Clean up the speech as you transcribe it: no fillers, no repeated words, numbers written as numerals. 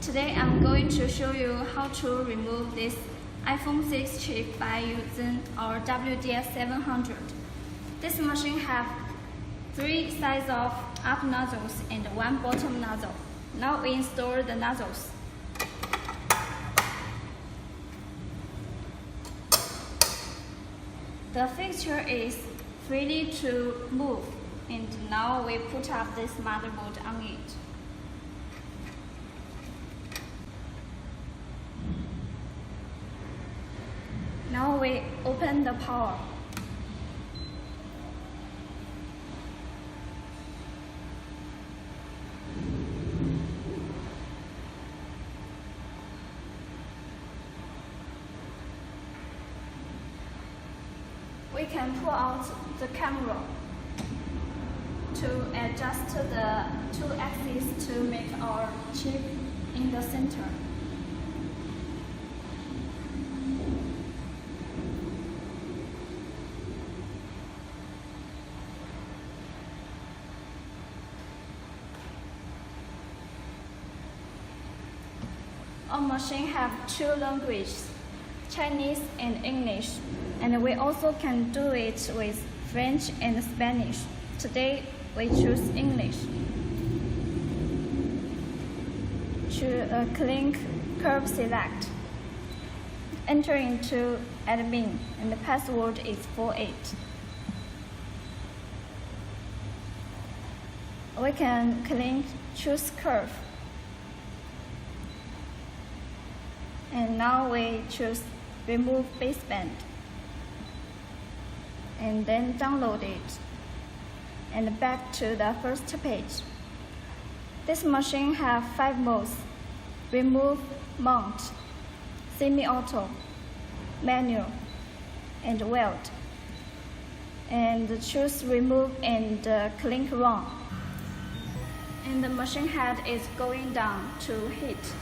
Today I'm going to show you how to remove this iPhone 6 chip by using our WDS-700. This machine has 3 sides of up nozzles and 1 bottom nozzle. Now we install the nozzles. The fixture is free to move, and now we put up this motherboard on it. Now we open the power. We can pull out the camera to adjust the 2 axes to make our chip in the center. Our machine has 2 languages, Chinese and English, and we also can do it with French and Spanish. Today we choose English. Click Curve Select. Enter into admin, and the password is 48. We can click Choose Curve. And now we choose Remove Baseband. And then download it. And back to the first page. This machine has 5 modes: Remove, Mount, Semi-Auto, Manual, and Weld. And choose Remove and click Run. And the machine head is going down to hit.